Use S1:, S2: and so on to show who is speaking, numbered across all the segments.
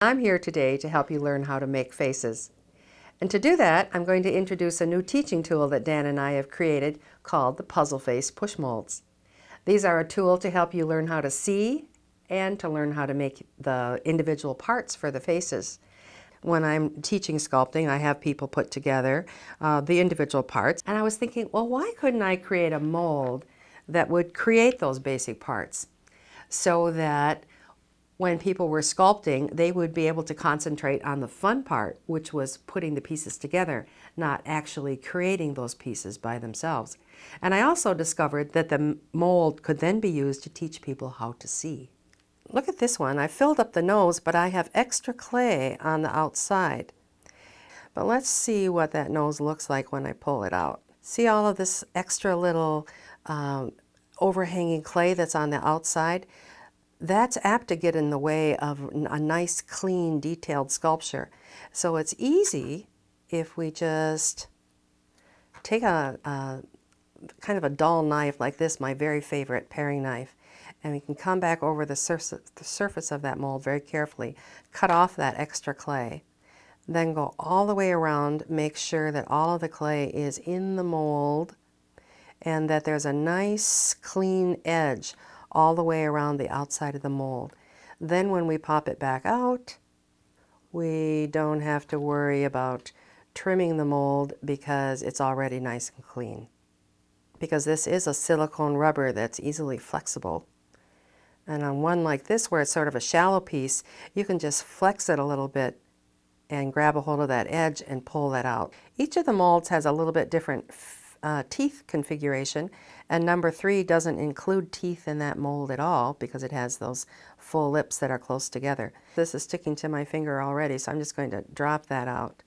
S1: I'm here today to help you learn how to make faces. And to do that, I'm going to introduce a new teaching tool that Dan and I have created called the Puzzle Face Push Molds. These are a tool to help you learn how to see and to learn how to make the individual parts for the faces. When I'm teaching sculpting, I have people put together the individual parts. And I was thinking, well, why couldn't I create a mold that would create those basic parts so that when people were sculpting, they would be able to concentrate on the fun part, which was putting the pieces together, not actually creating those pieces by themselves. And I also discovered that the mold could then be used to teach people how to see. Look at this one. I filled up the nose, but I have extra clay on the outside. But let's see what that nose looks like when I pull it out. See all of this extra little overhanging clay that's on the outside? That's apt to get in the way of a nice, clean, detailed sculpture. So it's easy if we just take a kind of a dull knife like this, my very favorite paring knife, and we can come back over the surface of that mold very carefully, cut off that extra clay, then go all the way around, make sure that all of the clay is in the mold and that there's a nice, clean edge all the way around the outside of the mold. Then when we pop it back out, we don't have to worry about trimming the mold because it's already nice and clean. Because this is a silicone rubber that's easily flexible. And on one like this, where it's sort of a shallow piece, you can just flex it a little bit and grab a hold of that edge and pull that out. Each of the molds has a little bit different teeth configuration, and number 3 doesn't include teeth in that mold at all because it has those full lips that are close together. This is sticking to my finger already, so I'm just going to drop that out.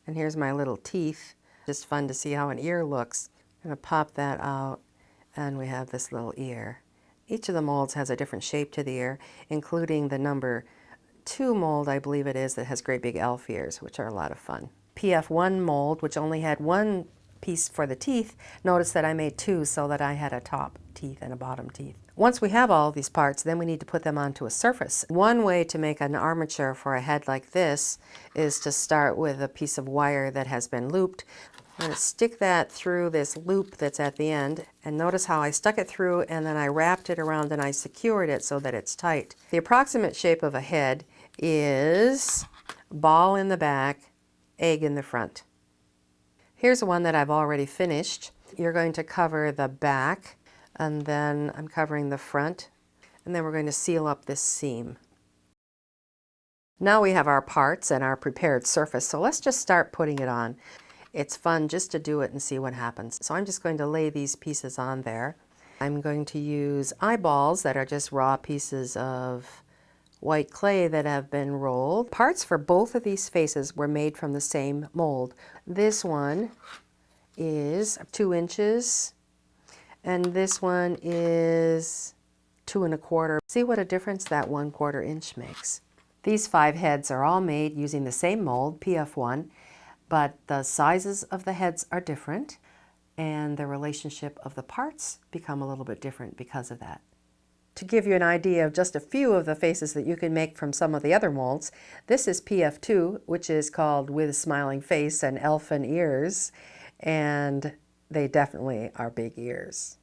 S1: And here's my little teeth. Just fun to see how an ear looks. I'm going to pop that out, and we have this little ear. Each of the molds has a different shape to the ear, including the number 2 mold, I believe it is, that has great big elf ears, which are a lot of fun. PF1 mold, which only had one piece for the teeth, notice that I made 2 so that I had a top teeth and a bottom teeth. Once we have all these parts, then we need to put them onto a surface. One way to make an armature for a head like this is to start with a piece of wire that has been looped. I'm going to stick that through this loop that's at the end, and notice how I stuck it through and then I wrapped it around and I secured it so that it's tight. The approximate shape of a head is ball in the back, egg in the front. Here's one that I've already finished. You're going to cover the back, and then I'm covering the front, and then we're going to seal up this seam. Now we have our parts and our prepared surface, so let's just start putting it on. It's fun just to do it and see what happens. So I'm just going to lay these pieces on there. I'm going to use eyeballs that are just raw pieces of white clay that have been rolled. Parts for both of these faces were made from the same mold. This one is 2 inches, and this one is 2 1/4. See what a difference that 1/4 inch makes. These 5 heads are all made using the same mold, PF1, but the sizes of the heads are different, and the relationship of the parts become a little bit different because of that. To give you an idea of just a few of the faces that you can make from some of the other molds, this is PF2, which is called With Smiling Face and Elfin Ears, and they definitely are big ears.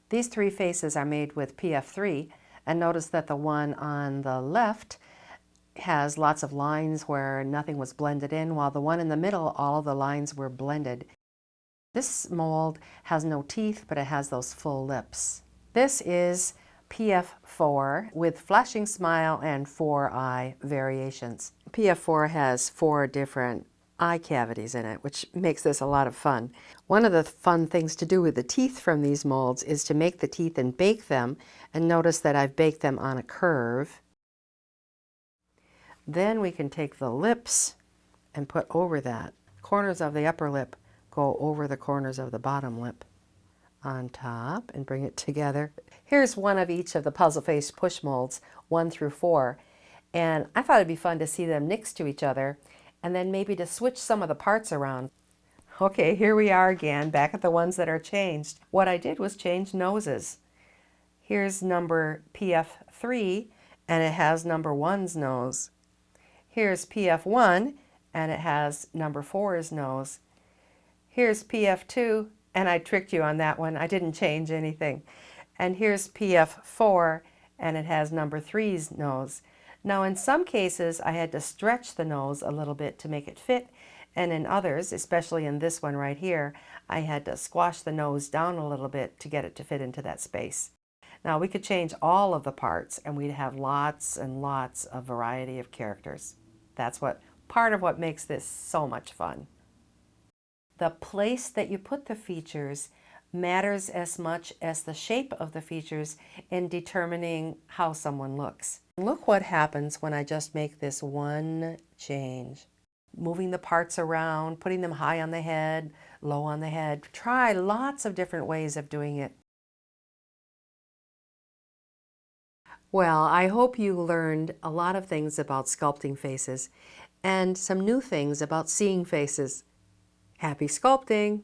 S1: These 3 faces are made with PF3, and notice that the one on the left has lots of lines where nothing was blended in, while the one in the middle, all of the lines were blended. This mold has no teeth, but it has those full lips. This is PF4 with flashing smile and 4 eye variations. PF4 has 4 different eye cavities in it, which makes this a lot of fun. One of the fun things to do with the teeth from these molds is to make the teeth and bake them, and notice that I've baked them on a curve. Then we can take the lips and put over that. Corners of the upper lip go over the corners of the bottom lip on top and bring it together. Here's one of each of the Puzzle Face push molds, 1 through 4. And I thought it'd be fun to see them next to each other and then maybe to switch some of the parts around. Okay, here we are again, back at the ones that are changed. What I did was change noses. Here's number PF3, and it has number 1's nose. Here's PF1 and it has number 4's nose. Here's PF2, and I tricked you on that one. I didn't change anything. And here's PF4 and it has number 3's nose. Now in some cases I had to stretch the nose a little bit to make it fit, and in others, especially in this one right here, I had to squash the nose down a little bit to get it to fit into that space. Now we could change all of the parts and we'd have lots and lots of variety of characters. That's part of what makes this so much fun. The place that you put the features matters as much as the shape of the features in determining how someone looks. Look what happens when I just make this one change. Moving the parts around, putting them high on the head, low on the head. Try lots of different ways of doing it. Well, I hope you learned a lot of things about sculpting faces and some new things about seeing faces. Happy sculpting!